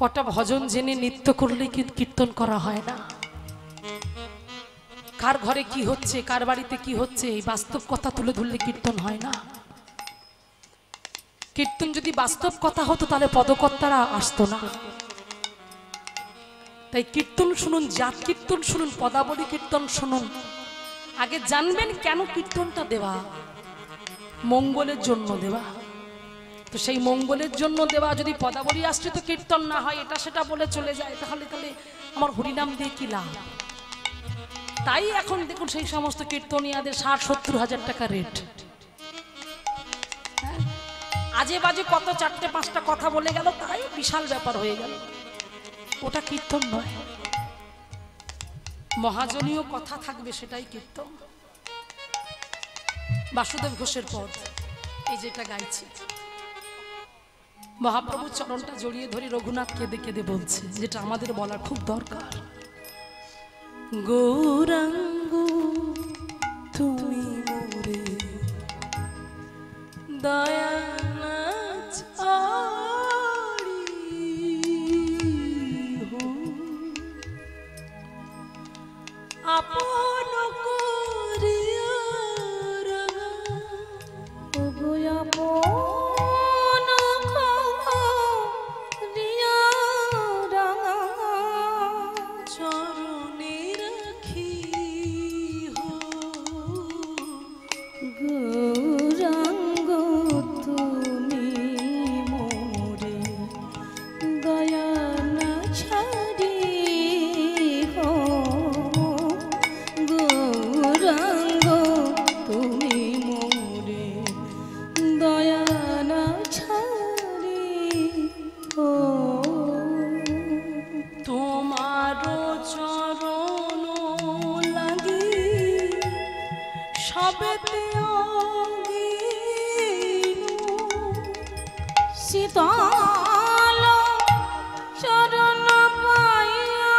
কটা ভজন জেনে নৃত্য করলে কি কীর্তন করা হয় না? কার ঘরে কি হচ্ছে, কার বাড়িতে কি হচ্ছে, এই বাস্তব কথা তুলে ধরলে কীর্তন হয় না। কীর্তন যদি বাস্তব কথা হতো তাহলে পদকর্তারা আসতো না। তাই কীর্তন শুনুন, জাত কীর্তন শুনুন, পদাবলী কীর্তন শুনুন। আগে জানবেন কেন কীর্তনটা দেওয়া, মঙ্গলের জন্য দেওয়া। তো সেই মঙ্গলের জন্য দেওয়া যদি পদাবলী আশ্রিত কীর্তন না হয়, এটা সেটা বলে চলে যায়, তাহলে আমার হরিনাম দিয়ে কি লাভ? তাই এখন দেখুন সেই সমস্ত কীর্তনিয়াদের 60-70 হাজার টাকা রেট। আজে বাজে কত 4-5টা কথা বলে গেল, তাই বিশাল ব্যাপার হয়ে গেল। ওটা কীর্তন নয়, মহাজনীয় কথা থাকবে, সেটাই কীর্তন। বাসুদেব ঘোষের পদ এই যেটা গাইছি, মহাপ্রভুর চরণটা জড়িয়ে ধরে রঘুনাথ কেঁদে কেঁদে বলছে, যেটা আমাদের বলা খুব দরকার। গৌরাঙ্গ তুমি মোরে দয়া না ছাড়িহো, আপন করিয়া শীতল চরণ পাইয়া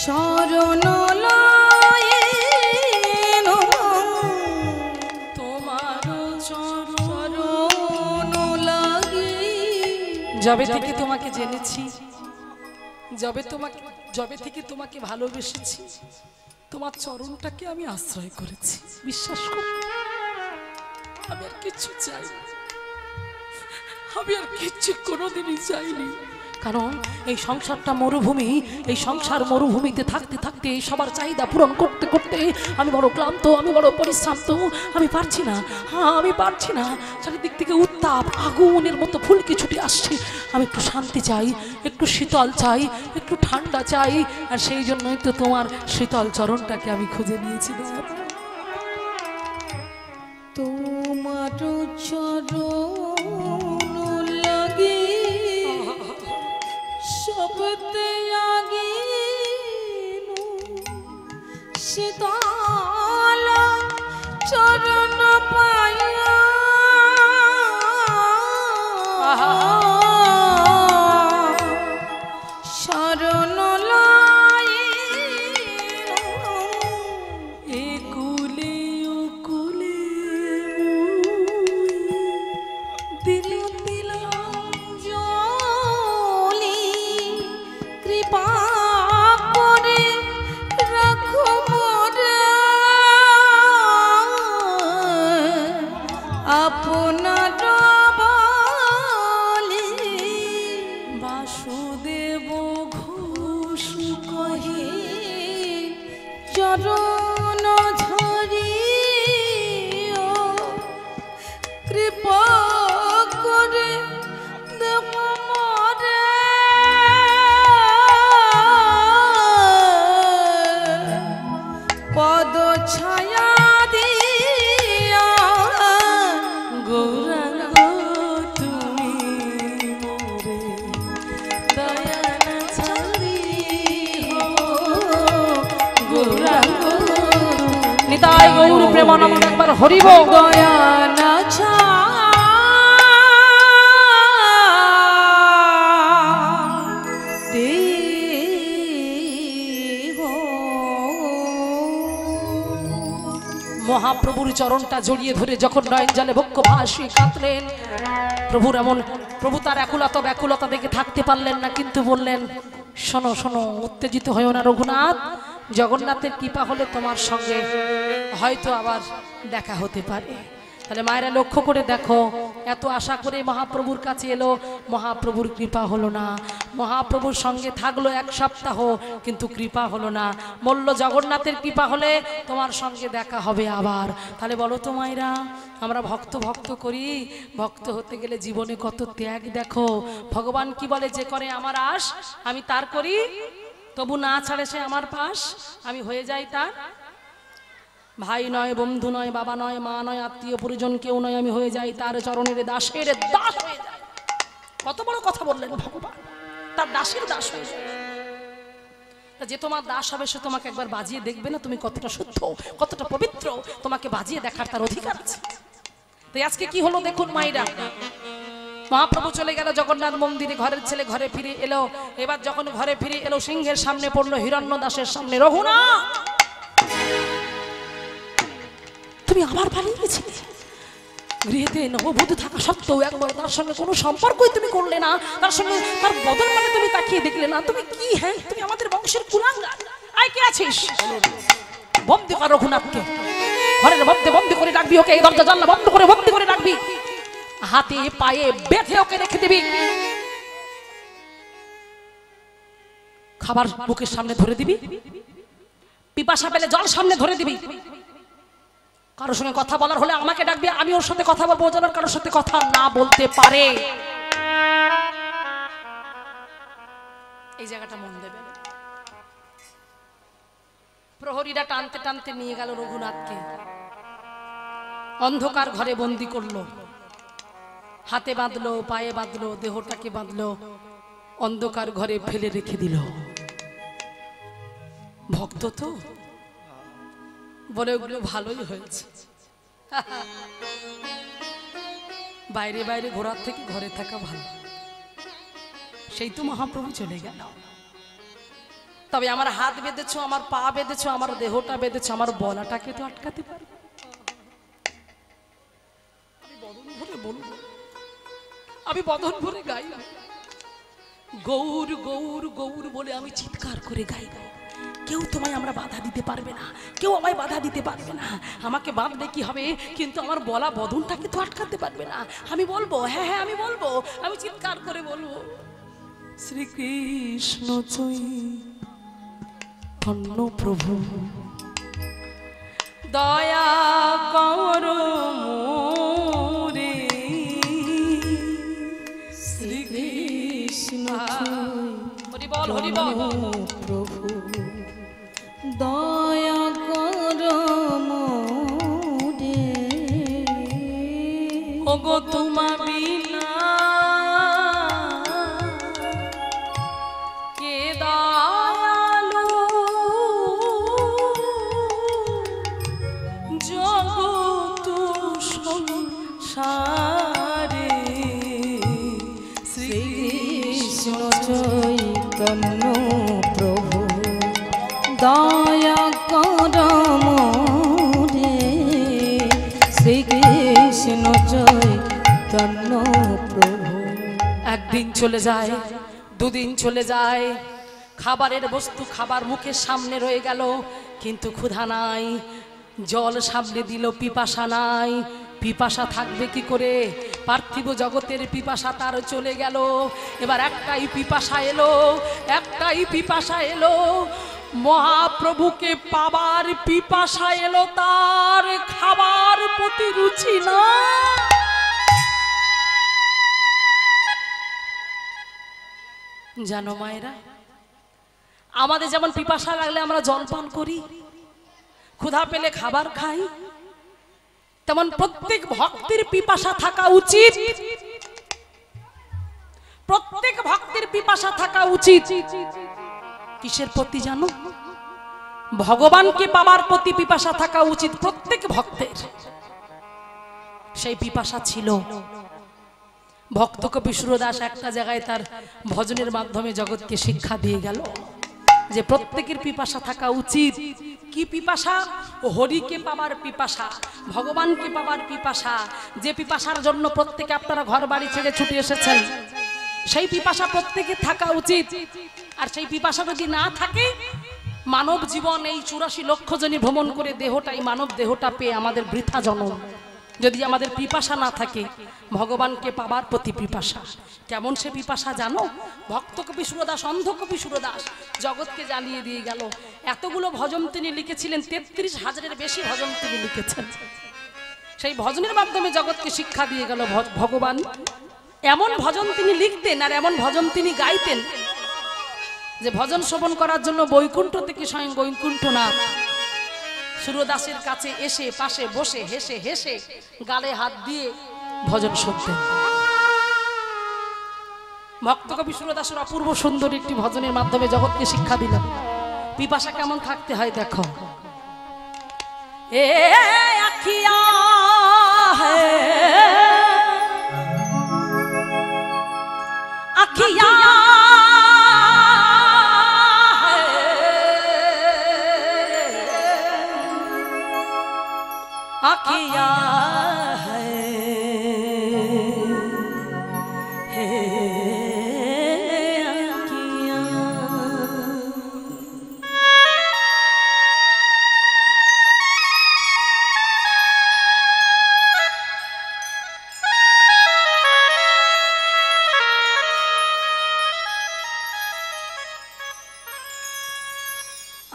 শরণ লয়ে তোমার চরণ লাগি। যবে থেকে তোমাকে জেনেছি, যবে থেকে তোমাকে ভালোবেসেছি, তোমার চরণটাকে আমি আশ্রয় করেছি। বিশ্বাস করো, আমি আর কিচ্ছু চাই না, আমি আর কিচ্ছু কোনোদিনই চাইনি। কারণ এই সংসারটা মরুভূমি, এই সংসার মরুভূমিতে থাকতে থাকতে সবার চাহিদা পূরণ করতে করতে আমি বড় ক্লান্ত, আমি বড় পরিশ্রান্ত, আমি পারছি না, আমি পারছি না। চারিদিক থেকে উত্তাপ আগুনের মতো ফুলকি ছুটে আসছে। আমি একটু শান্তি চাই, একটু শীতল চাই, একটু ঠান্ডা চাই, আর সেই জন্যই তো তোমার শীতল চরণটাকে আমি খুঁজে নিয়েছি। তোমার চরণ লাগি সবতে আগে শীতল চরণ পাইয়া শরণ লয়ে একুলে ওকুলে দিল দিল জলি কৃপা করে রাখো মোরে আপনার বলি। বাসুদেব ঘোষ কহে চরণ ধরি কৃপা করে দেব মোরে পদ ছায়া দিয়া। গৌরাঙ্গ তুমি মোরে দয়া না ছাড়িহো, গৌরাঙ্গ নিতাই গৌর প্রেমানন্দ একবার হরিব। দয়া না ছাড়িহো। মহাপ্রভুর চরণটা জড়িয়ে ধরে যখন নয়ন জলে বক্ষ ভাসিয়ে কাঁদলেন, প্রভু তার ব্যাকুলতা দেখে থাকতে পারলেন না, কিন্তু বললেন, শোনো শোনো, উত্তেজিত হয়েও না রঘুনাথ, জগন্নাথের কৃপা হলে তোমার সঙ্গে হয়তো আবার দেখা হতে পারে। তাহলে মায়েরা লক্ষ্য করে দেখো, এত আশা করে মহাপ্রভুর কাছে এলো, মহাপ্রভুর কৃপা হলো না। মহাপ্রভুর সঙ্গে থাকলো 1 সপ্তাহ, কিন্তু কৃপা হলো না। বলল জগন্নাথের কৃপা হলে তোমার সঙ্গে দেখা হবে আবার। তাহলে বলো তো মায়েরা, আমরা ভক্ত করি, ভক্ত হতে গেলে জীবনে কত ত্যাগ দেখো। ভগবান কি বলে, যে করে আমার আশ আমি তার করি, তবু না ছাড়ে সে আমার পাশ, আমি হয়ে যাই তার ভাই নয়, বন্ধু নয়, বাবা নয়, মা নয়, আত্মীয় পরিজন কেউ নয়, আমি হয়ে যাই তার চরণের দাসের দাস হয়ে যাই। কত বড় কথা বললেন ভগবান, তার দাসের দাস হয়ে যায়। যে তোমার দাস হবে সে তোমাকে একবার বাজিয়ে দেখবে না তুমি কতটা শুদ্ধ, কতটা পবিত্র, তোমাকে বাজিয়ে দেখার তার অধিকার আছে। তাই আজকে কি হলো দেখুন মায়েরা, মহাপ্রভু চলে গেল জগন্নাথ মন্দিরে, ঘরের ছেলে ঘরে ফিরে এলো। এবার যখন ঘরে ফিরে এলো, সিংহের সামনে পড়লো, হিরণ্য দাসের সামনে, রঘুনাথ তুমি আবার পালিয়ে গেছিলে, গৃহেতে নববধূ থাকা সত্ত্বেও একবার তার সঙ্গে কোনো সম্পর্কই তুমি করলে না, তার সঙ্গে তার বদল মানে তুমি তাকিয়ে দেখলে না, তুমি কি, হ্যাঁ তুমি আমাদের বংশের কুলাঙ্গার, আয় কে আছিস, বন্দি কর রঘুনাথকে, ঘরের মধ্যে বন্দি করে রাখবি ওকে, দরজা জানলা বন্ধ করে বন্দি করে রাখবি, হাতে পায়ে বেঁধে ওকে রেখে দিবি, খাবার বুকের সামনে ধরে দিবি, পিপাসা পেলে জল সামনে ধরে দিবি, কারোর সঙ্গে কথা বলার হলে আমাকে ডাকবি, আমি ওর সাথে কথা বলবো, যেন কারোর সাথে কথা না বলতে পারে। এই জায়গাটা মন দেবেন। প্রহরীরা টানতে টানতে নিয়ে গেল রঘুনাথকে, অন্ধকার ঘরে বন্দি করলো, হাতে বাঁধলো, পায়ে বাঁধলো, দেহটাকে বাঁধলো, অন্ধকার ঘরে ফেলে রেখে দিল। ভক্ত তো বলে ওগুলো ভালোই হয়েছে, বাইরে বাইরে ঘোরার থেকে ঘরে থাকা ভালো। সেই তো মহাপ্রভু চলে গেল, তবে আমার হাত বেঁধেছো, আমার পা বেঁধেছো, আমার দেহটা বেঁধেছো, আমার বলাটাকে তো আটকাতে পারবে। আমি বদন ভরে বলবো, আমি বদন ভরে গাইব, গৌর গৌর গৌর বলে আমি চিৎকার করে গাইব। কেউ তোমায় আমরা বাধা দিতে পারবে না, কেউ আমায় বাধা দিতে পারবে না। আমাকে বাঁধলে কি হবে, কিন্তু আমার বলা বদনটাকে তো আটকাতে পারবে না। আমি বলবো, হ্যাঁ হ্যাঁ আমি বলবো, আমি চিৎকার করে বলবো, শ্রীকৃষ্ণ চৈতন্য প্রভু দয়া করো মোরে, শ্রীকৃষ্ণ হরি বল হরি বল প্রভু দয়া করো মোরে, ওগো তোমা বিনা কে দয়ালু, জগৎ সংসারে, শ্রীকৃষ্ণ চৈতন্য প্রভু দয়া করো মোরে, শ্রীকৃষ্ণ চৈতন্য প্রভু। একদিন চলে যায়, দুদিন চলে যায়, খাবারের বস্তু খাবার মুখের সামনে রয়ে গেল, কিন্তু ক্ষুধা নাই, জল সামনে দিল, পিপাসা নাই, পিপাসা থাকবে কি করে, পার্থিব জগতের পিপাসা তার চলে গেল। এবার একটাই পিপাসা এলো, একটাই পিপাসা এলো, মহাপ্রভুকে পাবার পিপাসা এলো, তার খাবার প্রতি রুচি না। জানো মায়েরা, আমাদের যেমন পিপাসা লাগলে আমরা জল পান করি, ক্ষুধা পেলে খাবার খাই, তেমন প্রত্যেক ভক্তের পিপাসা থাকা উচিত, প্রত্যেক ভক্তের পিপাসা থাকা উচিত। কিসের প্রতি জানো? ভগবানকে পাবার প্রতি পিপাসা থাকা উচিত প্রত্যেক ভক্তের। সেই পিপাসা ছিল ভক্ত কবি সুরদাস একটা জায়গায় তার ভজনের মাধ্যমে জগৎকে শিক্ষা দিয়ে গেল। যে প্রত্যেকের পিপাসা থাকা উচিত। কি পিপাসা? হরিকে পাবার পিপাসা, ভগবানকে পাবার পিপাসা। যে পিপাসার জন্য প্রত্যেকে আপনারা ঘর বাড়ি ছেড়ে ছুটে এসেছেন, সেই পিপাসা প্রত্যেকের থাকা উচিত। আর সেই পিপাসা যদি না থাকে, মানব জীবন এই 84 লক্ষ জনই ভ্রমণ করে দেহটাই মানব দেহটা পেয়ে আমাদের বৃথা জন্ম। যদি আমাদের পিপাসা না থাকে, ভগবানকে পাবার প্রতি পিপাসা, কেমন সে পিপাসা জানো? ভক্ত কবি সুরদাস, অন্ধ কবি সুরদাস জগৎকে জানিয়ে দিয়ে গেল। এতগুলো ভজন তিনি লিখেছিলেন, 33,000-এর বেশি ভজন তিনি লিখেছেন। সেই ভজনের মাধ্যমে জগৎকে শিক্ষা দিয়ে গেল ভগবান। এমন ভজন তিনি লিখতেন আর এমন ভজন তিনি গাইতেন যে ভজন শ্রবণ করার জন্য বৈকুণ্ঠ থেকে স্বয়ং বৈকুণ্ঠনাথ সুরদাসের কাছে এসে পাশে বসে হেসে হেসে গালে হাত দিয়ে ভজন শুনতেন। ভক্ত কবি সুরদাসের অপূর্ব সুন্দর একটি ভজনের মাধ্যমে জগৎকে শিক্ষা দিলেন পিপাসা কেমন থাকতে হয়। দেখো, এ আখিয়া আখিয়া आखिया है आखिया।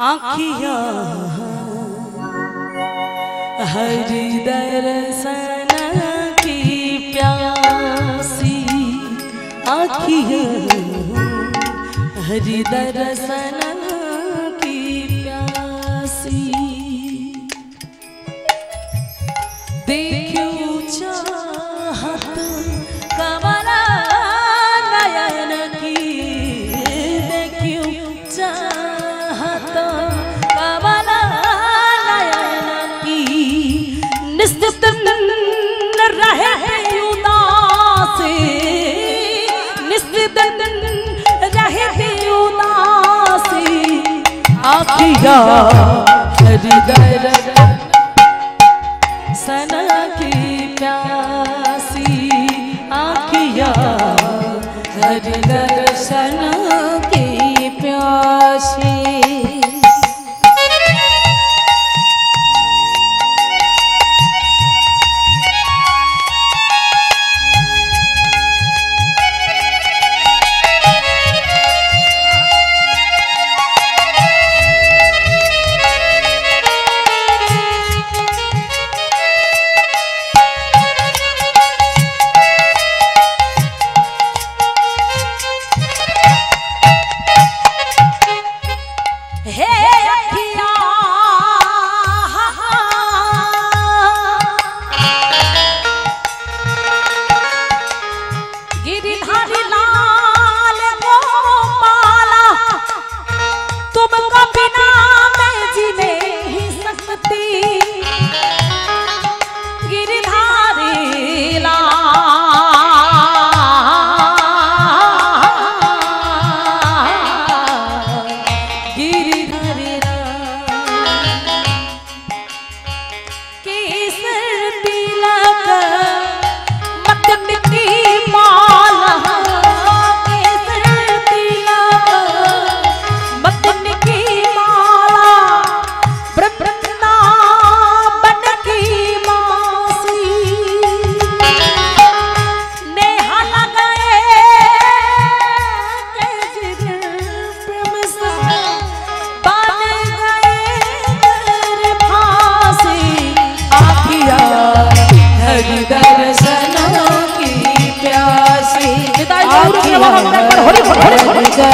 आखिया हरि दर्शन की प्यासी, आँखियाँ हरि दर्शन की प्यासी। देखो चाहत कमला नयन की, देखो चाहत कमला निश्चित रहे उदासी, निश्चित रहे उदासी। आँखियाँ हृदय सन की प्यासी, आँखियाँ हृदय सन की प्यासी।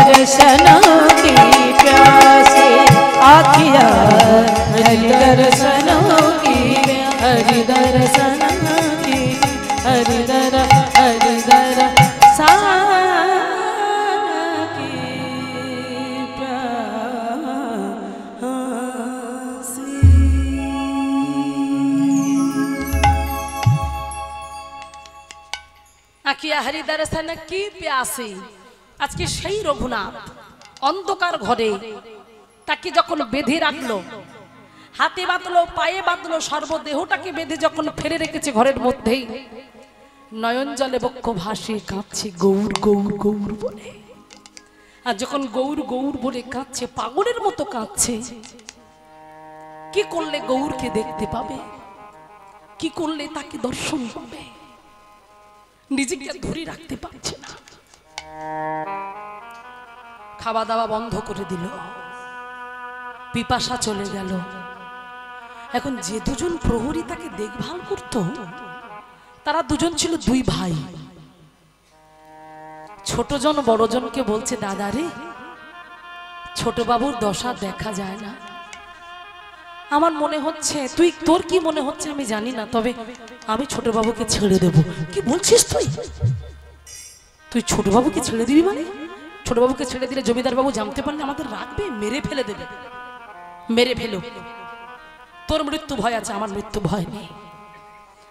दर्शन की प्यासे, आँखियाँ हरि दर्शन की, हरि दर्शन की, हरि दर्शन की प्यासी। आँखियाँ हरि दर्शन की प्यासी। आज के সেই রঘুনাথ অন্ধকার ঘরে তাকে যখন বেঁধে রাখলো, হাতে বাঁধলো, পায়ে বাঁধলো, সর্বদেহটাকে বেঁধে যখন ফেলে রেখেছে ঘরের মধ্যেই, নয়ন জলে বক্ষ ভাসিয়ে কাঁদছে গৌর গৌর গৌর বলে। আর যখন গৌর গৌর বলে কাঁদছে, পাগলের মতো কাঁদছে, কি করলে গৌরকে দেখতে পাবে, কি করলে তাকে দর্শন পাবে, নিজেকে ধরে রাখতে পারছে না। খাওয়া দাওয়া বন্ধ করে দিল, পিপাসা চলে গেল। এখন যে দুজন প্রহরী তাকে দেখভাল করত, তারা দুজন ছিল দুই ভাই। ছোটজন বড়জনকে বলছে, দাদা রে, ছোট বাবুর দশা দেখা যায় না, আমার মনে হচ্ছে, তোর কি মনে হচ্ছে আমি জানি না, তবে আমি ছোট বাবুকে ছেড়ে দেব। কি বলছিস তুই ছোট বাবুকে ছেড়ে দিবি? মানে ছোট বাবুকে ছেড়ে দিলে জমিদার বাবু জানতে পারলে আমাদের রাখবে, মেরে ফেলে দেবে। মেরে ফেলো, তোর মৃত্যু ভয় আছে, আমার মৃত্যু ভয় নেই।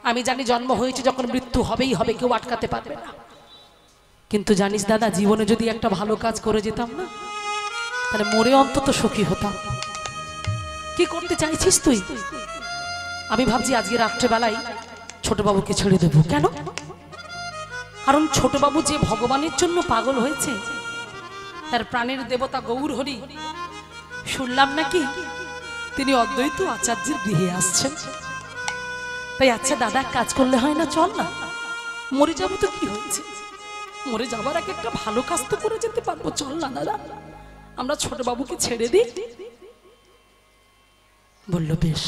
আমি জানি জন্ম হয়েছে যখন মৃত্যু হবেই হবে, কেউ আটকাতে পারবে না। কিন্তু জানিস দাদা, জীবনে যদি একটা ভালো কাজ করে যেতাম না, তাহলে মরে অন্তত সুখী হতাম। কি করতে চাইছিস তুই? আমি ভাবছি আজকে রাত্রেবেলায় ছোটবাবুকে ছেড়ে দেবো। কেন? কারণ ছোটবাবু যে ভগবানের জন্য পাগল হয়েছে, তার প্রাণের দেবতা গৌর হরি, শুনলাম নাকি তিনি অদ্বৈত আচার্যের গৃহে আসছেন। তাই আচ্ছা দাদা, কাজ করলে হয় না, চল না, মরে যাবো তো কি হয়েছে, মরে যাবার আগে একটা ভালো কাজ তো করে যেতে পারবো, চল না দাদা, আমরা ছোটবাবুকে ছেড়ে দিই। বলল বেশ,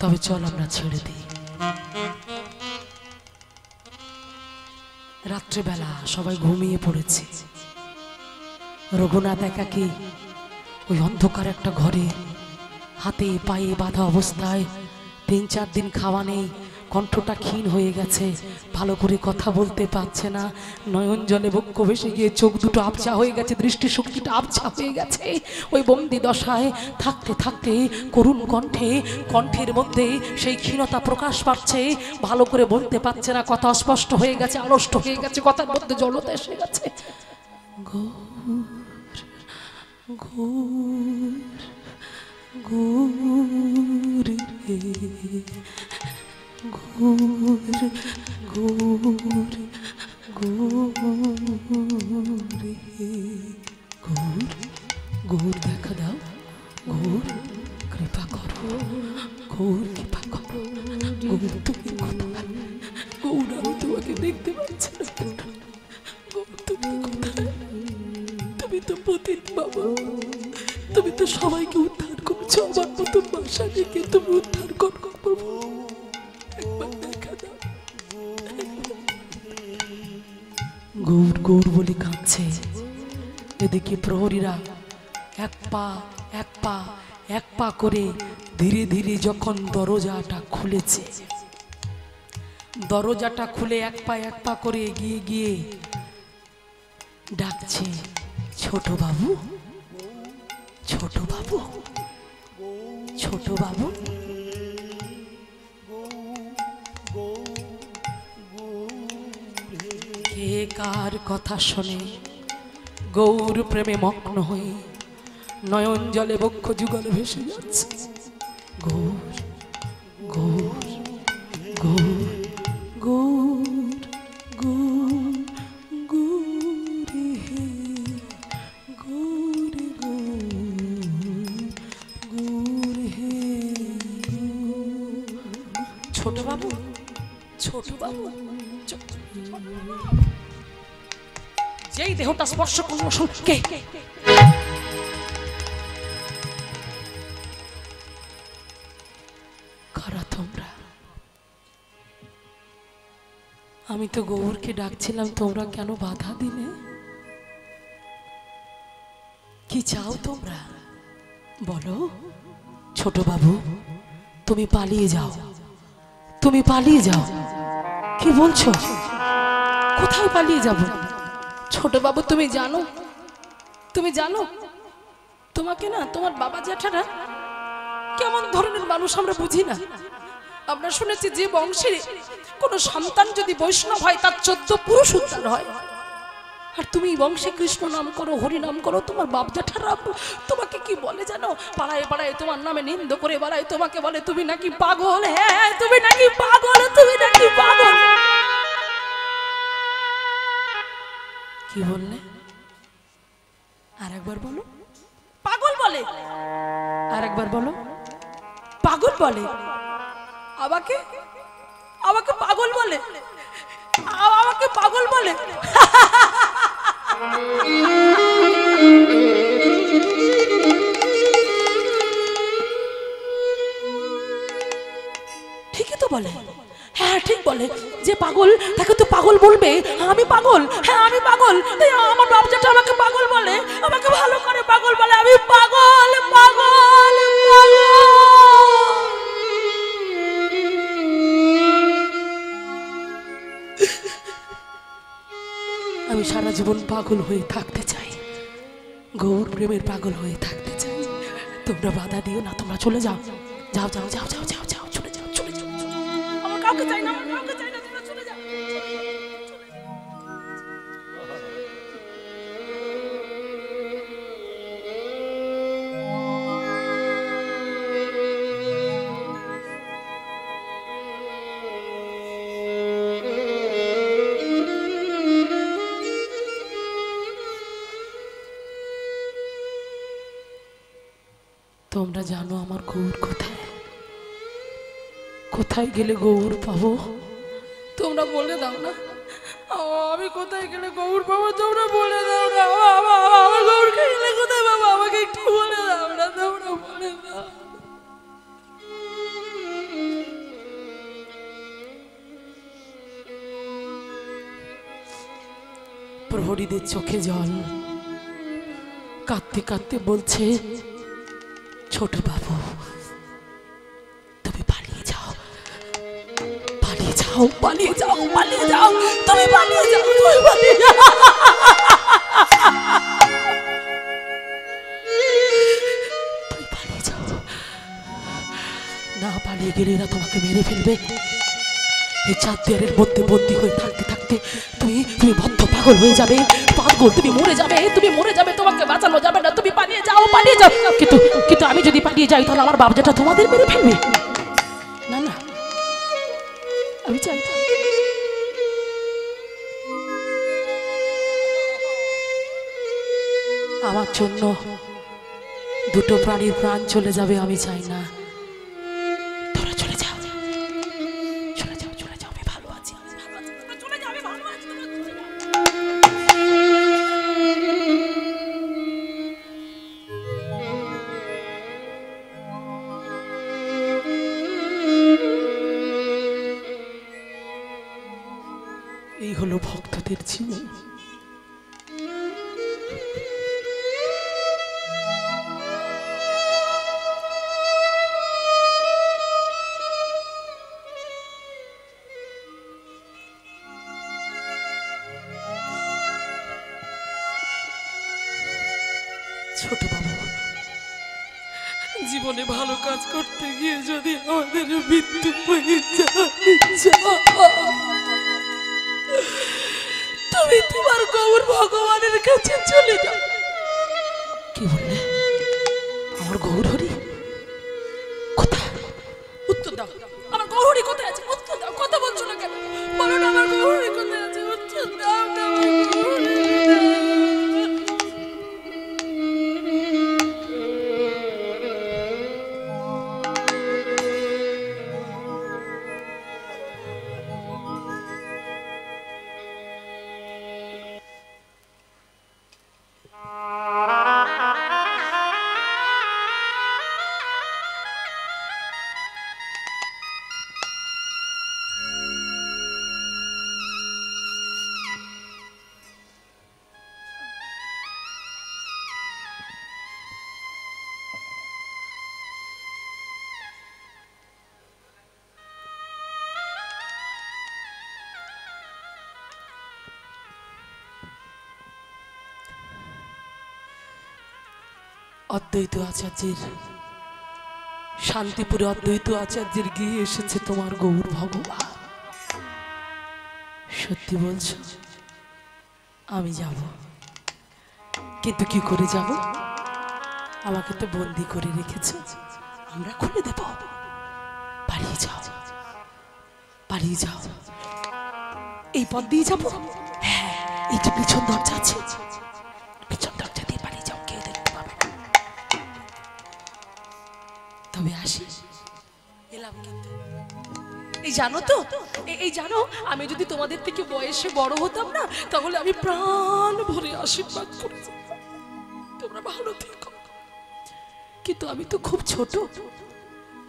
তবে চল আমরা ছেড়ে দিই। রাত্রেবেলা সবাই ঘুমিয়ে পড়েছে। রঘুনাথ একাকী ওই অন্ধকার একটা ঘরে, হাতে পায়ে বাঁধা অবস্থায়, 3-4 দিন খাওয়া নেই, কণ্ঠটা ক্ষীণ হয়ে গেছে, ভালো করে কথা বলতে পারছে না, নয়ন জলে বক্ষ ভেসে গিয়ে চোখ দুটো আবছা হয়ে গেছে, দৃষ্টিশক্তিটা আবছা হয়ে গেছে। ওই বন্দি দশায় থাকতে থাকতে করুণ কণ্ঠের মধ্যে সেই ক্ষীণতা প্রকাশ পাচ্ছে, ভালো করে বলতে পারছে না, কথা অস্পষ্ট হয়ে গেছে, আড়ষ্ট হয়ে গেছে, কথার মধ্যে জলতা এসে গেছে। গৌর রে, গৌর গৌর গৌর রে, গৌর গৌর দেখা দাও, গৌর কৃপা করো, গৌর কৃপা করো, গৌর তুমি কোথায়? গৌর আমি তোমাকে দেখতে পাচ্ছি না, গৌর তুমি কোথায়? তুমি তো পতিত বাবা, তুমি তো সবাইকে উদ্ধার করছো, আমার মতো বাসা থেকে তুমি উদ্ধার করো, একবার দেখা দাও। গৌর গৌর বলে কাঁদছে। এদিকে প্রহরীরা এক পা করে ধীরে ধীরে যখন দরজাটা খুলেছে, দরজাটা খুলে এক পা করে এগিয়ে গিয়ে ডাকছে, ছোট বাবু, ছোট বাবু, ছোট বাবু। কে কার কথা শোনে, গৌর প্রেমে মগ্ন হয়ে নয়ন জলে বক্ষ যুগল ভেসে যাচ্ছে। গৌর গৌর গৌর গৌর গৌর গৌর হে, গৌর গৌর গৌর হে। ছোট বাবু, ছোট বাবু, যেই দেহটা স্পর্শ করলো, কে? কারা তোমরা? আমি তো গৌরকে ডাকছিলাম, তোমরা কেন বাধা দিলে? কি চাও তোমরা বলো? ছোট বাবু, তুমি পালিয়ে যাও, তুমি পালিয়ে যাও। কি বলছো? কোথায় পালিয়ে যাব? ছোট বাবু, তুমি জানো, তুমি জানো তোমাকে না তোমার বাবা জ্যাঠারা কেমন ধরনের মানুষ আমরা বুঝি না। আমরা শুনেছি যে বংশে কোনো সন্তান যদি বৈষ্ণব হয় তার 14 পুরুষ উদ্ধার হয়। আর তুমি বংশে কৃষ্ণ নাম করো, হরি নাম করো। তোমার বাপ জ্যাঠারা তোমাকে কি বলে জানো? পাড়ায় পাড়ায় তোমার নামে নিন্দ করে বেড়ায়, তোমাকে বলে তুমি নাকি পাগল। হ্যাঁ, তুমি নাকি পাগল, তুমি নাকি পাগল। কি বললে? আর একবার বলো। পাগল বলে। আর একবার বলো। পাগল বলে। আমাকে আমাকে পাগল বলে, আমাকে পাগল বলে। ঠিকই তো বলে। হ্যাঁ ঠিক বলে, যে পাগল তাকে তো পাগল বলবে। আমি পাগল, হ্যাঁ আমি পাগল। আমার বাপ যেটা আমাকে পাগল বলে, আমাকে ভালো করে পাগল বলে। আমি পাগল পাগল পাগল। আমি সারা জীবন পাগল হয়ে থাকতে চাই, গৌর প্রেমের পাগল হয়ে থাকতে চাই। তোমরা বাধা দিও না, তোমরা চলে যাও। যাও যাও যাও যাও যাও যাও, চলে যাও চলে যাও। আমার কাউকে চাই না, আমার কাউকে চাই না, তোমরা চলে যাও। তোমরা জানো আমার গৌর কোথায়? কোথায় গেলে গৌর পাবো? তোমরা বলে দাও না, আমি কোথায় গেলে গৌর পাবো? তোমরা বলে দাও না, আমার গৌর গেলে কোথায় পাবো? আমাকে একটু বলে দাও না, তোমরা বলে দাও। প্রহরীদের চোখে জল, কাঁদতে কাঁদতে বলছে, ছোট বাবু তুমি পালিয়ে যাও, পালিয়ে যাও, পালিয়ে যাও, পালিয়ে যাও, তুমি পালিয়ে যাও, তুমি পালিয়ে যাও। তুমি পালিয়ে যাও, না পালিয়ে গেলে এরা তোমাকে মেরে ফেলবে। এই চার দেয়ালের মধ্যে বন্দী হয়ে থাকতে থাকতে তুমি তুমি বদ্ধ পাগল হয়ে যাবে, পাগল, তুমি মরে যাবে, তুমি মরে যাবে, তোমাকে বাঁচানো যাবে না। তুমি পালিয়ে যাও, পালিয়ে যাও। কিন্তু কিন্তু আমি যদি পালিয়ে যাই তাহলে আমার বাপ যেটা তোমাদের মেরে ফেলবে। না না, আমি চাই না। আমার জন্য দুটো প্রাণীর প্রাণ চলে যাবে, আমি চাই না। তোরা চলে যাও, চলে যাও, চলে যাও, আমি ভালো আছি, আমি ভালো আছি, তোমরা চলে যাও, আমি ভালো আছি, তোমরা চলে যাও। এই হলো ভক্তদের জীবন। ছোট বাবু, জীবনে ভালো কাজ করতে গিয়ে যদি আমাদের মৃত্যু হয়ে যায়, তুমি তোমার গৌর ভগবানের কাছে চলে যাও। কি বললে? আমার গৌর হরি কোথায়? উত্তর দাও, আমার গৌর হরি কোথায় আছে? উত্তর দাও। কথা বলছো না কেন? বলো না, আমার গৌর হরি কোথায় আছে? উত্তর দাও না, আমার গৌর হরি। অদ্বৈত আচার্যের, শান্তিপুরে অদ্বৈত আচার্যের গিয়ে এসেছে তোমার গৌর ভগবান। সত্যি বলছো? আমি যাব, কিন্তু কি করে যাব? আমাকে তো বন্দি করে রেখেছে, আমরা খুলে দেব। পালিয়ে যাও, পালিয়ে যাও। এই পথ দিয়ে যাবো? হ্যাঁ, এই যে পিছন দরজা আছে, পিছন দরজা দিয়ে পালিয়ে যাও, কেউ দেখতে পাবে না। তবে আসি, এলাম কিন্তু। এই জানো তো, এই জানো, আমি যদি তোমাদের থেকে বয়সে বড় হতাম না, তাহলে আমি প্রাণ ভরে আশীর্বাদ করে যেতাম, তোমরা ভালো থেকো। কিন্তু আমি তো খুব ছোট,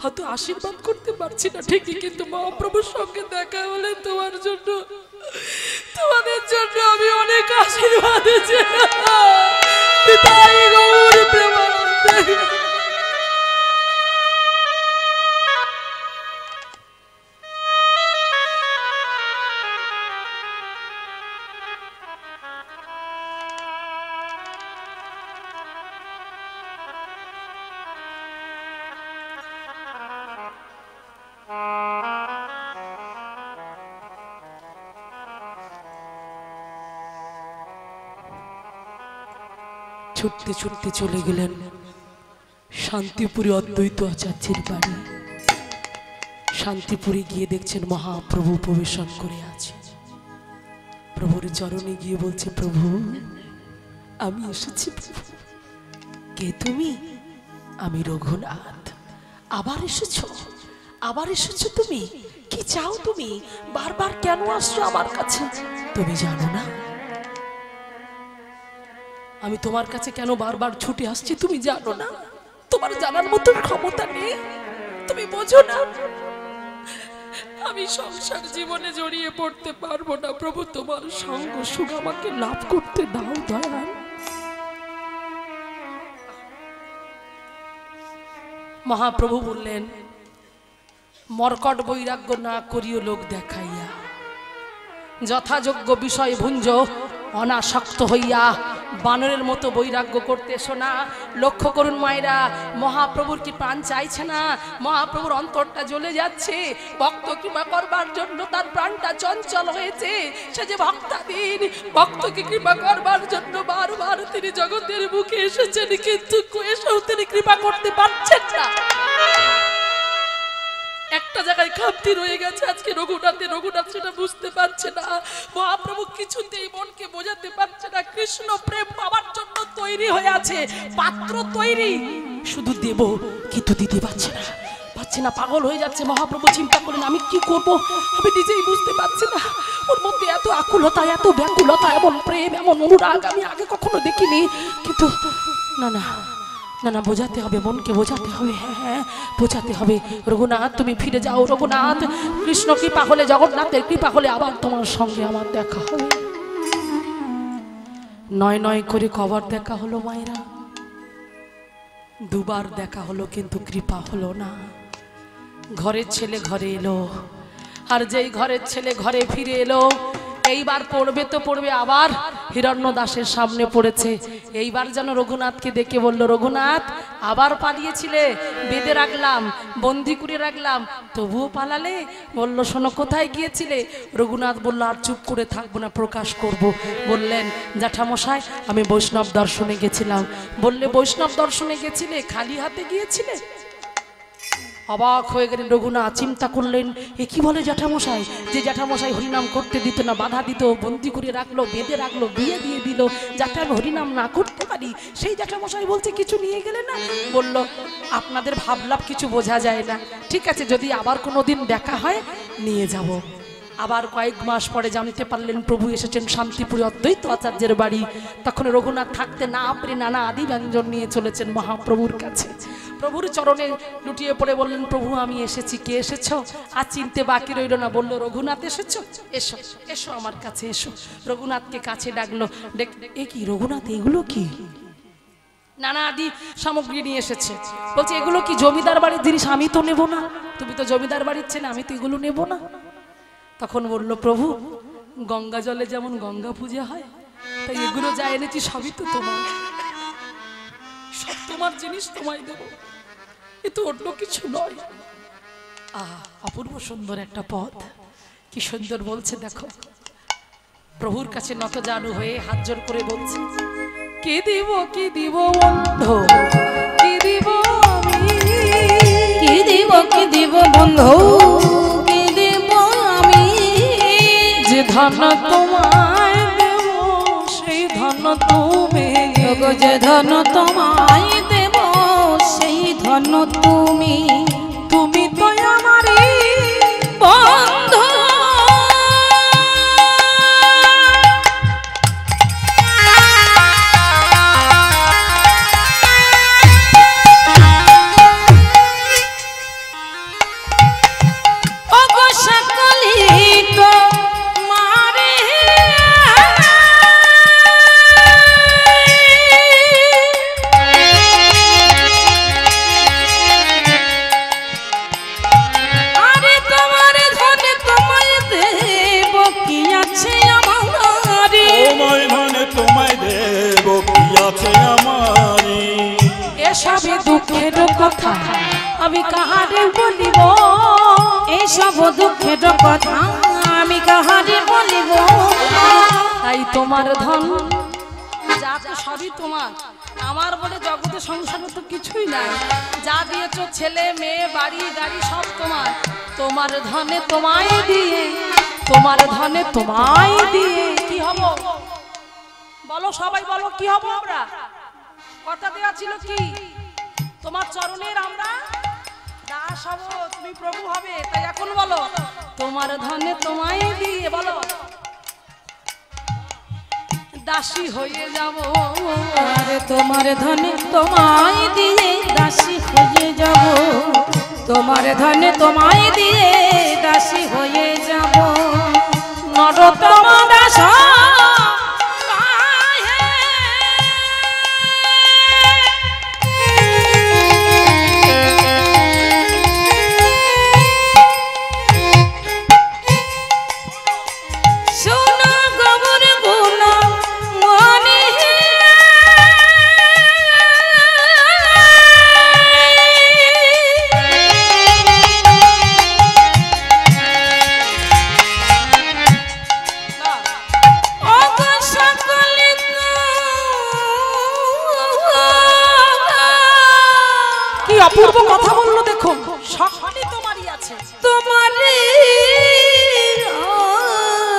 হয়তো আশীর্বাদ করতে পারছি না ঠিকই, কিন্তু মহাপ্রভুর সঙ্গে দেখা হলে তোমার জন্য, তোমাদের জন্য আমি অনেক আশীর্বাদ পিতাই গৌর প্রেমানন্দে। ছুটতে ছুটতে চলে গেলেন শান্তিপুরে অদ্বৈত আচার্যের বাড়ি। শান্তিপুরে গিয়ে দেখছেন মহাপ্রভু প্রবেশন করে আছে। প্রভুর চরণে গিয়ে বলছে, প্রভু আমি এসেছি। প্রভু, কে তুমি? আমি রঘুনাথ। আবার এসেছো? আবার এসেছো তুমি? কি চাও তুমি? বারবার কেন আসছো আমার কাছে? তুমি জানো না আমি তোমার কাছে কেন বারবার ছুটে আসছি? তুমি জানো না? তোমার জানার মতো ক্ষমতা নেই, তুমি বোঝো না। আমি সংসার জীবনে জড়িয়ে পড়তে পারবো না প্রভু, তোমার সঙ্গ সুখ আমাকে লাভ করতে দাও দয়াল। মহাপ্রভু বললেন, মর্কট বৈরাগ্য না করিও লোক দেখাইয়া, যথাযোগ্য বিষয় ভুঞ্জ অনাসক্ত হইয়া বানরের মতো বৈরাগ্য করতে এসো না। লক্ষ্য করুন মায়েরা, মহাপ্রভুর কি প্রাণ চাইছে না? মহাপ্রভুর অন্তরটা জ্বলে যাচ্ছে, ভক্ত কৃপা করবার জন্য তার প্রাণটা চঞ্চল হয়েছে। সে যে ভক্তাধীন, ভক্তকে কৃপা করবার জন্য বারবার তিনি জগতের বুকে এসেছেন, কিন্তু এসেও তিনি কৃপা করতে পারছেন না। একটা জায়গায় খামতি রয়ে গেছে আজকে রঘুনাথ সেটা বুঝতে পারছে না। মহাপ্রভু কিছুতেই মনকে বোঝাতে পারছে না, কৃষ্ণ প্রেম পাওয়ার জন্য তৈরি হয়ে আছে, পাত্র তৈরি, শুধু দেব কিন্তু দিতে পারছে না, পাচ্ছে না, পাগল হয়ে যাচ্ছে। মহাপ্রভু চিন্তা করেন, আমি কি করব? আমি নিজেই বুঝতে পারছি না। ওর মধ্যে এত আকুলতা, এত ব্যাকুলতা, এমন প্রেম, এমন অনুরাগ আমি আগে কখনো দেখিনি। কিন্তু না না না না, বোঝাতে হবে, মনকে বোঝাতে হবে। হ্যাঁ হ্যাঁ, বোঝাতে হবে। রঘুনাথ তুমি ফিরে যাও, রঘুনাথ, কৃষ্ণ কৃপা হলে, জগন্নাথের কৃপা হলে আবার তোমার সঙ্গে আমার দেখা হবে। নয় নয় করে কবার দেখা হলো মায়েরা? দুবার দেখা হলো, কিন্তু কৃপা হলো না। ঘরের ছেলে ঘরে এলো, আর যেই ঘরের ছেলে ঘরে ফিরে এলো, এইবার পড়বে তো পড়বে, আবার হিরণ্য দাসের সামনে পড়েছে। এইবার যেন রঘুনাথকে দেখে বলল, রঘুনাথ আবার পালিয়েছিলে, বেঁধে রাখলাম, বন্দি করে রাখলাম, তবুও পালালে? বলল, শোনো কোথায় গিয়েছিলে? রঘুনাথ বলল, আর চুপ করে থাকবো না, প্রকাশ করব। বললেন, জ্যাঠামশাই আমি বৈষ্ণব দর্শনে গেছিলাম। বললে, বৈষ্ণব দর্শনে গেছিলে, খালি হাতে গিয়েছিলে? অবাক হয়ে গেলেন রঘুনাথ, চিন্তা করলেন, এ কি বলে জ্যাঠামশাই? যে জ্যাঠামশাই হরিনাম করতে দিত না, বাধা দিত, বন্দি করে রাখলো, বেঁধে রাখলো, বিয়ে দিয়ে দিল, যাতে আমি হরিনাম না করতে পারি, সেই জ্যাঠামশাই বলছে কিছু নিয়ে গেলে না? বলল, আপনাদের ভাবলাভ কিছু বোঝা যায় না, ঠিক আছে, যদি আবার কোনো দিন দেখা হয় নিয়ে যাব। আবার কয়েক মাস পরে জানতে পারলেন প্রভু এসেছেন শান্তিপুরে অদ্বৈত আচার্যের বাড়ি। তখন রঘুনাথ থাকতে না পেরে নানা আদি ব্যঞ্জন নিয়ে চলেছেন মহাপ্রভুর কাছে। প্রভুর চরণে লুটিয়ে পড়ে বললেন, প্রভু আমি এসেছি। কে এসেছ? আর চিনতে বাকি রইল না, বলল, রঘুনাথ এসেছো, এসো এসো আমার কাছে এসো। রঘুনাথকে কাছে ডাকলো, এ কি রঘুনাথ, এগুলো কি? নানা আদি সামগ্রী নিয়ে এসেছে। বলছে, এগুলো কি জমিদার বাড়ির জিনিস? আমি তো নেব না, তুমি তো জমিদার বাড়ির ছেলে, আমি তো এগুলো নেব না। তখন বলল, প্রভু গঙ্গা জলে যেমন গঙ্গা পূজা হয়, তাই এগুলো যা এনেছি সবই তো তোমার, সব তোমার জিনিস, তোমায় দেব, এ তো অন্য কিছু নয়। অপূর্ব সুন্দর একটা পথ, কি সুন্দর বলছে দেখো, প্রভুর কাছে নত জানু হয়ে হাত জোর করে বলছি, কি দিব বন্ধু, কি দিব আমি, কি দিব বন্ধু, কি দিব আমি, যে ধন তোমায় দেব সেই ধন তুমি, ওগো যে ধন তোমায় দেব সেই ধন তুমি, তুমি তো আমারই বন্ধু। এসবে দুঃখের কথা আমি কাহারে বলিব, এসব দুঃখের কথা আমি কাহারে বলিব, তাই তোমার ধন যা তো সবই তোমার, আমার বলে জগতে সংসারে তো কিছুই নাই, যা দিয়েছো ছেলে মেয়ে বাড়ি গাড়ি সব তোমার, তোমার ধনে তোমায় দিয়ে, তোমার ধনে তোমায় দিয়ে কি হব বলো, সবাই বলো কি হব, আমরা কথা দেওয়া ছিল কি তোমার চরণের আমরা দাস হব, তুমি প্রভু হবে, তাই এখন বলো তোমার ধনে তোমায় দিয়ে বলো দাসী হয়ে যাব, আরে তোমার ধনে তোমায় দিয়ে দাসী হয়ে যাব, তোমার ধনে তোমায় দিয়ে দাসী হয়ে যাব, নরোত্তম দাস অপূর্ব কথা বললো, দেখো সকলে তোমারই আছে, তোমারই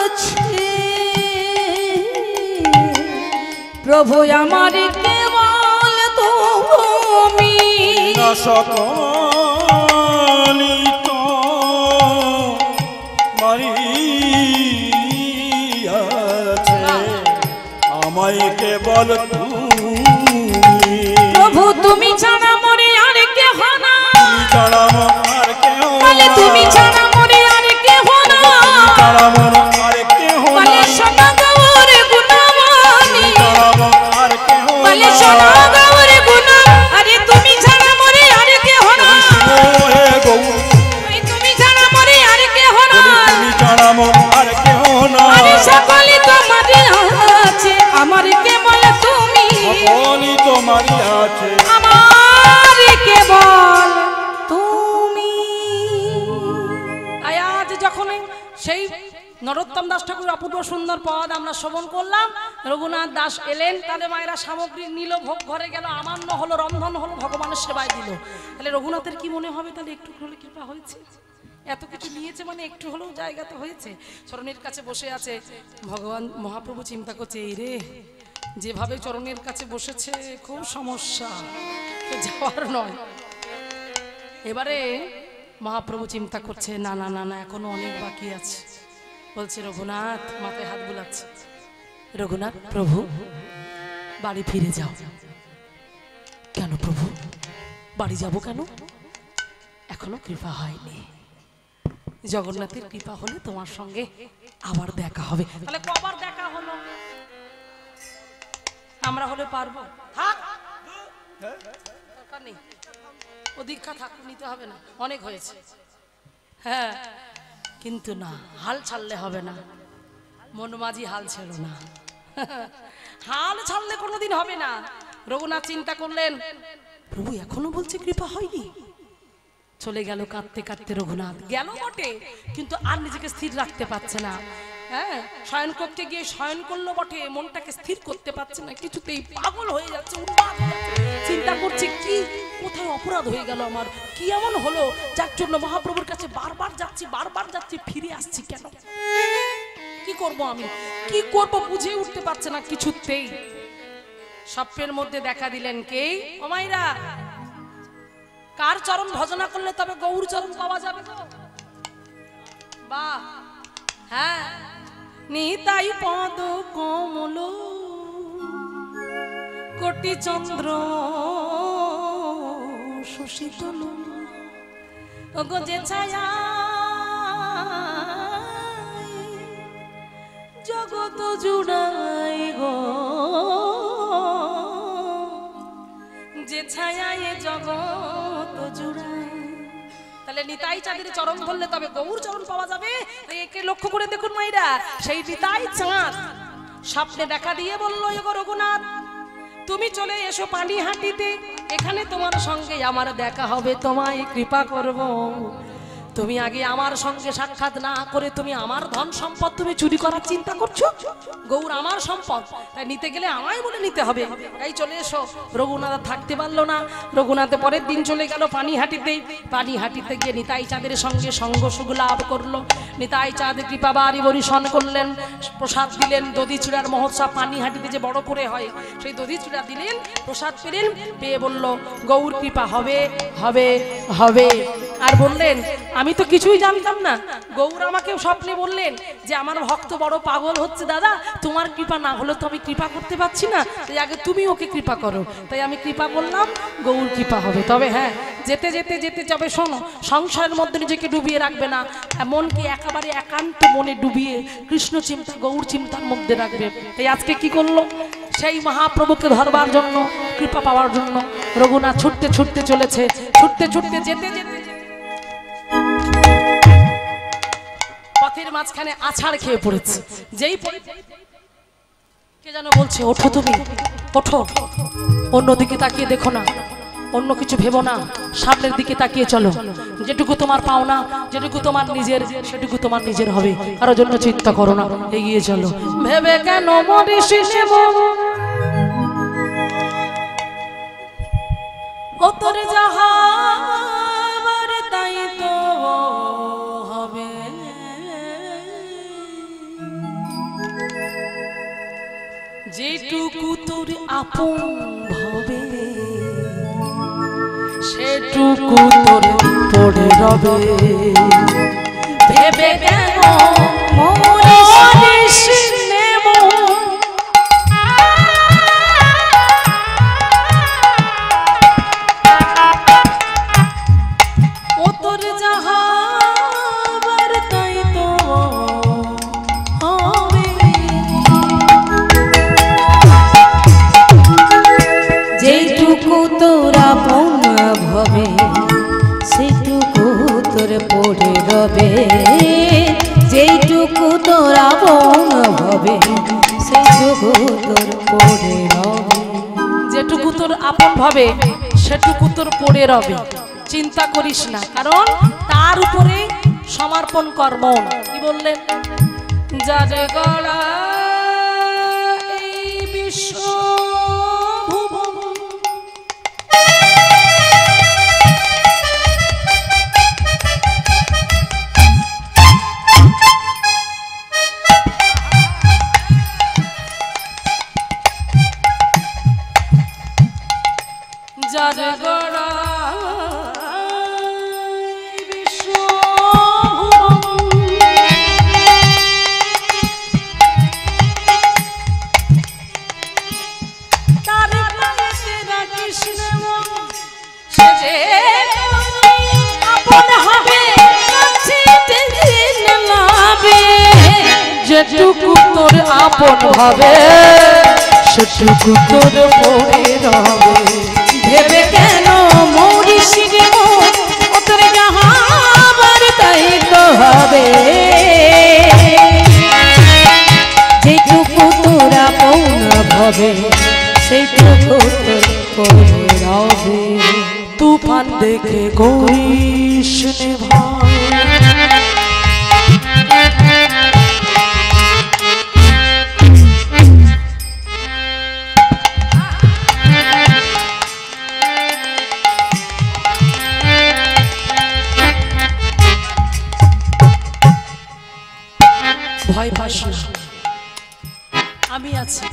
আছে প্রভু, আমার কেবল তুমি, সকলি তোমারই আছে, আমায় কেবল তুমি, প্রভু তুমি ছাড়া মরে আর কেহ না, ছাড়া আর কেহ বলে তুমি ছাড়া মরে আর কেহ না, ছাড়া আর কেহ বলে সোনা গৌরে গুণমণি, আর কেহ বলে সোনা গৌরে গুণ, আরে তুমি ছাড়া মরে আর কেহ না, তুমি ছাড়া মরে আর কেহ না, তুমি ছাড়া আর কেহ না, আরে সকলে তোমারই আছে, আমার কেবল তুমি, সকলি তোমারই আছে, আমার কেবল তুমি। আজ যখন সেই নরোত্তম দাস ঠাকুর অপূর্ব সুন্দর পদ আমরা শ্রবণ করলাম, রঘুনাথ দাস এলেন, তাদের মায়েরা সামগ্রী নিল, ভোগ ঘরে গেল, আমান্য হলো, রন্ধন হলো, ভগবানের সেবায় দিল, তাহলে রঘুনাথের কি মনে হবে, তাহলে একটু হলে কৃপা হয়েছে, এত কিছু নিয়েছে মানে একটু হলেও জায়গাতে হয়েছে, চরণের কাছে বসে আছে, ভগবান মহাপ্রভু চিন্তা করছে, এই রে যেভাবে চরণের কাছে বসেছে খুব সমস্যা, যাওয়ার নয়। এবারে মহাপ্রভু চিন্তা করছে, না না না না এখনো অনেক বাকি আছে, বলছে রঘুনাথ, মাথায় হাত বুলাচ্ছে, রঘুনাথ প্রভু বাড়ি ফিরে যাও। কেন প্রভু বাড়ি যাব কেন? এখনো কৃপা হয়নি, জগন্নাথের কৃপা হলে তোমার সঙ্গে আবার দেখা হবে। তাহলে কবার দেখা হলো? আমরা হলে পারবো? থাক, দরকার নেই, ও দীক্ষা থাক, নিতে হবে না, অনেক হয়েছে। হ্যাঁ, কিন্তু না, হাল ছাড়লে হবে না, মন মাঝি হাল ছেড়ো না, হাল ছাড়লে কোনোদিন হবে না। রঘুনাথ চিন্তা করলেন, প্রভু এখনো বলছে কৃপা হয়নি। চলে গেল কাঁদতে কাঁদতে রঘুনাথ, গেল বটে কিন্তু আর নিজেকে স্থির রাখতে পারছে না। হ্যাঁ, শয়ন করতে গিয়ে শয়ন করলো বটে, মনটাকে স্থির করতে পারছে না, কিছুতেই পাগল হয়ে যাচ্ছে, উন্মাদ হয়ে যাচ্ছে। চিন্তা করছে কি কোথায় অপরাধ হয়ে গেল আমার, কি এমন হলো যার জন্য মহাপ্রভুর কাছে বারবার যাচ্ছি ফিরে আসছি কেন, কি করব আমি, কি করব বুঝে উঠতে পারছে না কিছুতেই। স্বপ্নের মধ্যে দেখা দিলেন কে? ও মাইরা, কার চরণ ভজনা করলে তবে গৌর চরণ পাওয়া যাবে তো? বাহ, হ্যাঁ, নিতাই পদ কমল কোটি চন্দ্র সুশীতল, ওগো যে ছায়া জগত জুড়াই গো, যে ছায়ায় জগত জুড়াই। তাহলে নিতাই চাঁদের চরণ ধরলে তবে গৌর চরণ পাওয়া যাবে। একে লক্ষ্য করে দেখুন মাইরা, সেই নিতাই চাঁদ স্বপ্নে দেখা দিয়ে বলল, এগো রঘুনাথ তুমি চলে এসো পানিহাটিতে, এখানে তোমার সঙ্গে আমার দেখা হবে, তোমায় কৃপা করব। তুমি আগে আমার সঙ্গে সাক্ষাৎ না করে তুমি আমার ধন সম্পদ তুমি চুরি করার চিন্তা করছো। গৌর আমার সম্পদ, তাই নিতে গেলে আমায় বলে নিতে হবে, তাই চলে এসো। রঘুনাথ থাকতে পারলো না, রঘুনাথে পরের দিন চলে গেল পানিহাটিতে গিয়ে নিতাই চাঁদের সঙ্গে সঙ্গ সুখ লাভ করলো। নিতাই চাঁদ কৃপা বাড়ি বরিশন করলেন, প্রসাদ দিলেন, দধি চূড়ার মহোৎসব পানিহাটিতে যে বড় করে হয়, সেই দধি চূড়া দিলেন, প্রসাদ পেলেন, পেয়ে বলল গৌর কৃপা হবে হবে হবে। আর বললেন আমি তো কিছুই জানতাম না, গৌর আমাকে স্বপ্নে বললেন যে আমার ভক্ত বড় পাগল হচ্ছে দাদা, তোমার কৃপা না হলে তো আমি কৃপা করতে পারছি না, তাই আগে তুমি ওকে কৃপা করো। তাই আমি কৃপা করলাম, গৌর কৃপা হবে। তবে হ্যাঁ, যেতে যেতে যেতে যাবে, শোনো, সংসারের মধ্যে নিজেকে ডুবিয়ে রাখবে না, মনকে একেবারে একান্ত মনে ডুবিয়ে কৃষ্ণ চিন্তা গৌর চিন্তার মধ্যে রাখবে। তাই আজকে কি করলো, সেই মহাপ্রভুকে ধরবার জন্য, কৃপা পাওয়ার জন্য রঘুনাথ ছুটতে ছুটতে চলেছে, ছুটতে ছুটতে যেতে যেতে পথের মাঝখানে আছাড় খেয়ে পড়েছে। যেই কে যেন বলছে, ওঠো তুমি, ওঠো, অন্যদিকে তাকিয়ে দেখো না, অন্য কিছু ভেবো না, সামনের দিকে তাকিয়ে চলো, যেটুকু তোমার পাওনা, যেটুকু তোমার নিজের, সেটুকু তোমার নিজের হবে, কারো জন্য চিন্তা করো না, এগিয়ে চলো। ভেবে কেন মরিস ও তোর যাহার তাই তো হবে, যেটুকু তোর আপন ভাবে সেটুকু তোর পড়ে রবে। ভেবে কেন মরিস ও তোর যাহার তাই তো হবে, যেটুকু তোর আপন ভাবে সেটুকু তোর পড়ে রবে, যেটুকু তোর আপন ভাবে সেটুকু তোর পড়ে রবে। যেটুকু তোর আপন ভাবে সেটুকু তোর পড়ে রবে, চিন্তা করিস না, কারণ তার উপরে সমর্পণ কর মন। কি বললেন, যারে গড়া এই বিশ্ব ভুবন, যারে গড়া বিশ্ব ভুবন, তার কৃষ্ণ সে যে আপন হবে, যেটুকু তোর আপন হবে সেটুকু তোর পড়ে রবে। ভেবে কেন মরিস রে মন, ও তোর যাহার তাই তো হবে, যেটুকু তোর আপন ভাবে সেটুকু তোর পড়ে রবে। তুফান দেখে করিস নে ভয়, ভয় পাস না, আমি আছি।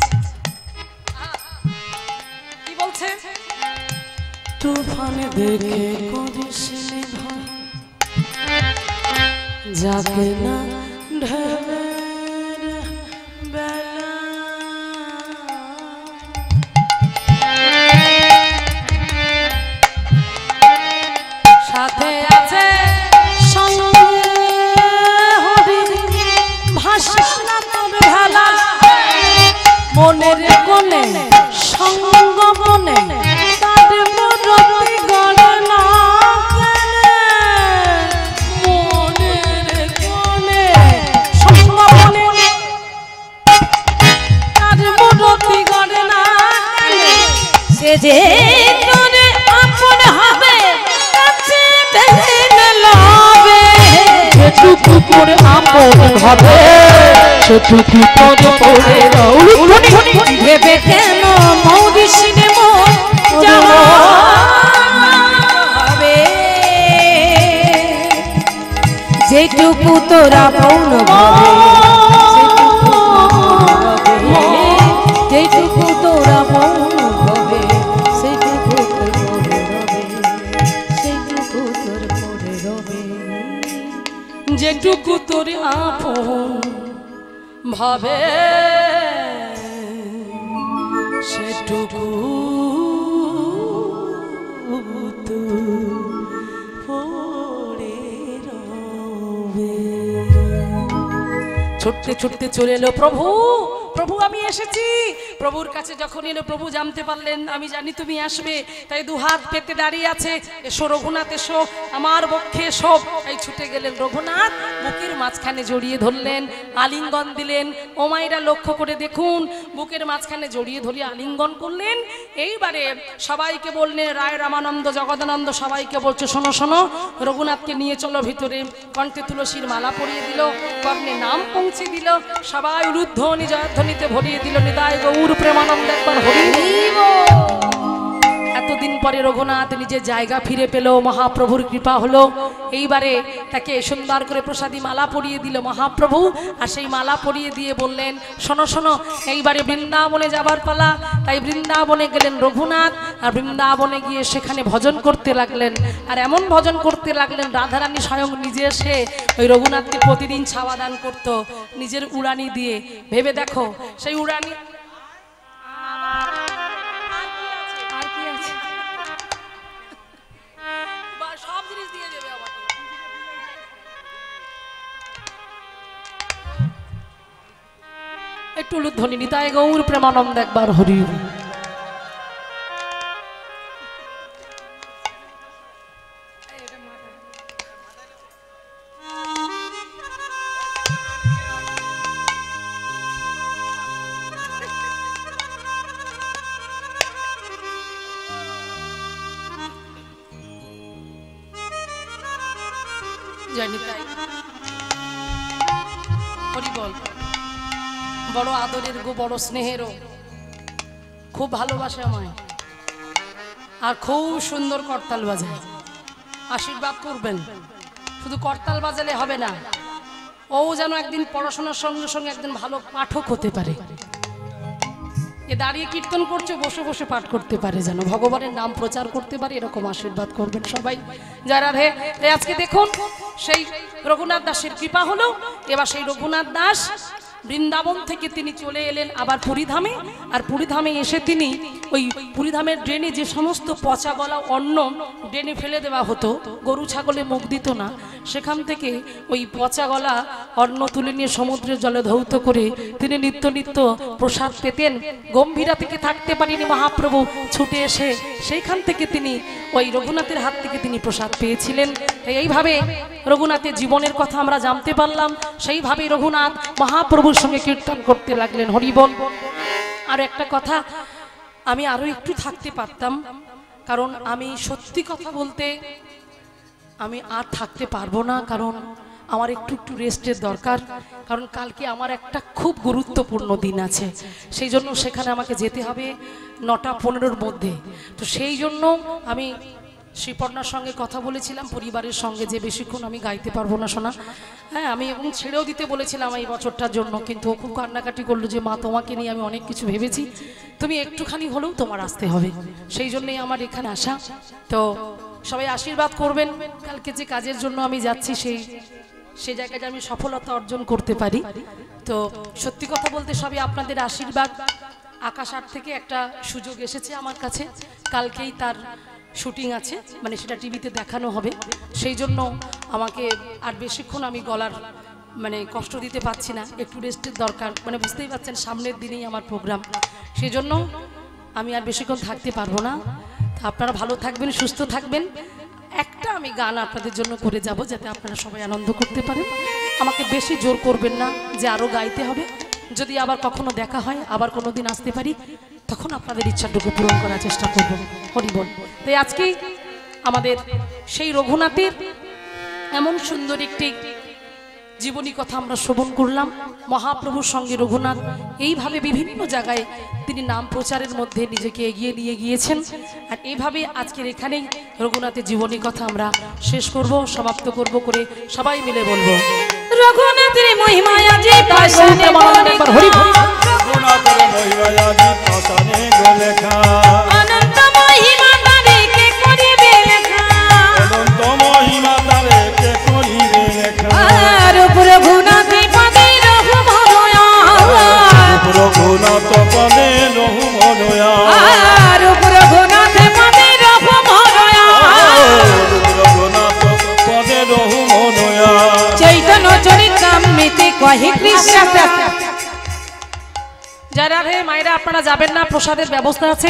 কি বলছে? তুফান দেখে করিস নে ভয়, যাবে না ঢের বেলা। সাথে আছে সঙ্গে হরি, ভাষা না তোর ভালা, মনের কোণে সঙ্গ মনে তার মুরতি গণনা কেনে। মনের কোণে সঙ্গ মনে তার মুরতি গণনা কেনে। সে যে তোরে আপন হবে কাছে টেনে লবে, যেটুকু করে আপন হবে সেটুকু পদ পড়ে রও। ভেবে কেন মৌরিস রে মন হবে, যেটুকু তোরা পৌন ভাবে যেটুকু তোরা পৌন ভাবে সেটুকু তোর পড়ে রবে, সেটুকু তোর পড়ে রবে। যেটুকু তোর আপন ভাবে সেটুকু তো পড়ে রবে। ছুটতে ছুটতে চলে এলো প্রভু, প্রভু আমি এসেছি। প্রভুর কাছে যখন এলো, প্রভু জানতে পারলেন আমি জানি তুমি আসবে, তাই দুহাত পেতে দাঁড়িয়ে আছে। এসো রঘুনাথ এসো, আমার বক্ষে এসো। তাই ছুটে গেলেন রঘুনাথ, বুকের মাঝখানে জড়িয়ে ধরলেন, আলিঙ্গন দিলেন। ও মায়েরা লক্ষ্য করে দেখুন, বুকের মাঝখানে জড়িয়ে ধরিয়ে আলিঙ্গন করলেন। এইবারে সবাইকে বললেন, রায় রামানন্দ জগদানন্দ সবাইকে বলছে, শোনো শোনো, রঘুনাথকে নিয়ে চলো ভিতরে। কণ্ঠে তুলসীর মালা পরিয়ে দিল, কর্ণে নাম পৌঁছে দিল, সবাই উলুধ্বনি জয়ধ্বনিতে ভরিয়ে দিল, নিতাই গৌর প্রেমানন্দ একবার হরি বল। এতদিন পরে রঘুনাথ নিজের জায়গা ফিরে পেল, মহাপ্রভুর কৃপা হলো। এইবারে তাকে সুন্দর করে প্রসাদী মালা পরিয়ে দিল মহাপ্রভু। আর সেই মালা পরিয়ে দিয়ে বললেন, শোনো শোনো, এইবারে বৃন্দাবনে যাবার পালা। তাই বৃন্দাবনে গেলেন রঘুনাথ, আর বৃন্দাবনে গিয়ে সেখানে ভজন করতে লাগলেন। আর এমন ভজন করতে লাগলেন, রাধারানী স্বয়ং নিজে এসে ওই রঘুনাথকে প্রতিদিন ছাওয়া দান করত নিজের উড়ানি দিয়ে। ভেবে দেখো, সেই উড়ানি সব জিনিস দিয়ে দেবে আমাকে। একটু উলুধ্বনি নিতাই গৌর প্রেমানন্দ একবার হরি হরি। জানি তাই হরি বল। বড় আদরের গো, বড় স্নেহেরও, খুব ভালোবাসে আমায়, আর খুব সুন্দর করতাল বাজায়। আশীর্বাদ করবেন, শুধু করতাল বাজালে হবে না, ও যেন একদিন পড়াশোনার সঙ্গে সঙ্গে একদিন ভালো পাঠক হতে পারে। এ দাঁড়িয়ে কীর্তন করছে, বসে বসে পাঠ করতে পারে, যেন ভগবানের নাম প্রচার করতে পারে, এরকম আশীর্বাদ করবেন সবাই যারা রে। আজকে দেখুন, সেই রঘুনাথ দাসের কৃপা হলো। এবার সেই রঘুনাথ দাস বৃন্দাবন থেকে তিনি চলে এলেন আবার পুরীধামে। আর পুরীধামে এসে তিনি ওই পুরীধামের ড্রেনে যে সমস্ত পচা গলা অন্ন ড্রেনে ফেলে দেওয়া হতো, গরু ছাগলে মুখ দিত না, সেখান থেকে ওই পচা গলা অন্ন তুলে নিয়ে সমুদ্রের জলে ধৌত করে তিনি নিত্য নিত্য প্রসাদ পেতেন। গম্ভীরা থেকে থাকতে পারেনি মহাপ্রভু, ছুটে এসে সেইখান থেকে তিনি ওই রঘুনাথের হাত থেকে তিনি প্রসাদ পেয়েছিলেন। এইভাবে রঘুনাথের জীবনের কথা আমরা জানতে পারলাম। সেইভাবেই রঘুনাথ মহাপ্রভুর সঙ্গে কীর্তন করতে লাগলেন, হরি বল। আর একটা কথা, আমি আরো একটু থাকতে পারতাম, কারণ আমি সত্যি কথা বলতে আমি আর থাকতে পারবো না, কারণ আমার একটু রেস্টের দরকার। কারণ কালকে আমার একটা খুব গুরুত্বপূর্ণ দিন আছে, সেই জন্য সেখানে আমাকে যেতে হবে ৯টা ১৫-র মধ্যে। তো সেই জন্য আমি শ্রীপর্ণার সঙ্গে কথা বলেছিলাম পরিবারের সঙ্গে যে বেশিক্ষণ আমি গাইতে পারবো না শোনা, হ্যাঁ আমি এবং ছেড়েও দিতে বলেছিলাম এই বছরটার জন্য, কিন্তু ও খুব কান্নাকাটি করলো যে মা তোমাকে নিয়ে আমি অনেক কিছু ভেবেছি, তুমি একটুখানি হলেও তোমার আসতে হবে, সেই জন্যই আমার এখানে আসা। তো সবাই আশীর্বাদ করবেন কালকে যে কাজের জন্য আমি যাচ্ছি সেই জায়গাটা আমি সফলতা অর্জন করতে পারি। তো সত্যি কথা বলতে সবই আপনাদের আশীর্বাদ। আকাশ আট থেকে একটা সুযোগ এসেছে আমার কাছে, কালকেই তার শুটিং আছে, মানে সেটা টিভিতে দেখানো হবে, সেই জন্য আমাকে আর বেশিক্ষণ আমি গলার মানে কষ্ট দিতে পারছি না, একটু রেস্টের দরকার, মানে বুঝতেই পারছেন সামনের দিনেই আমার প্রোগ্রাম, সেই জন্য আমি আর বেশিক্ষণ থাকতে পারবো না। আপনারা ভালো থাকবেন, সুস্থ থাকবেন। একটা আমি গান আপনাদের জন্য করে যাব যাতে আপনারা সবাই আনন্দ করতে পারেন, আমাকে বেশি জোর করবেন না যে আরও গাইতে হবে, যদি আবার কখনো দেখা হয় আবার কোনো দিন আসতে পারি তখন আপনাদের ইচ্ছাটুকু পূরণ করার চেষ্টা করব। হরিবল। তাই আজকে আমাদের সেই রঘুনাথের এমন সুন্দর একটি জীবনী কথা আমরা শ্রবণ করলাম। মহাপ্রভুর সঙ্গে রঘুনাথ এইভাবে বিভিন্ন জায়গায় তিনি নাম প্রচারের মধ্যে নিজেকে এগিয়ে নিয়ে গিয়েছেন, আর এইভাবে আজকের এখানেই রঘুনাথের জীবনী কথা আমরা শেষ করব, সমাপ্ত করব করে সবাই মিলে বলবো রঘুনাথের মহিমা আজি পাশানে একবার হরি হরি। রঘুনাথের মহিমা আজি পাশানে লেখা, অনন্ত মহিমা তারে কে করিবে লেখা, অনন্ত মহিমা তারে কে করিবে লেখা, আর রঘুনাথে পদে রঘুমনয়া, রঘুনাথ পদে রঘুমনয়া, আর রঘুনাথে পদে রঘুমনয়া, রঘুনাথ পদে রঘুমনয়া, চৈতন্য চরিতামৃতে কহে কৃষ্ণ। যারা হে মায়েরা আপনারা যাবেন না, প্রসাদের ব্যবস্থা আছে।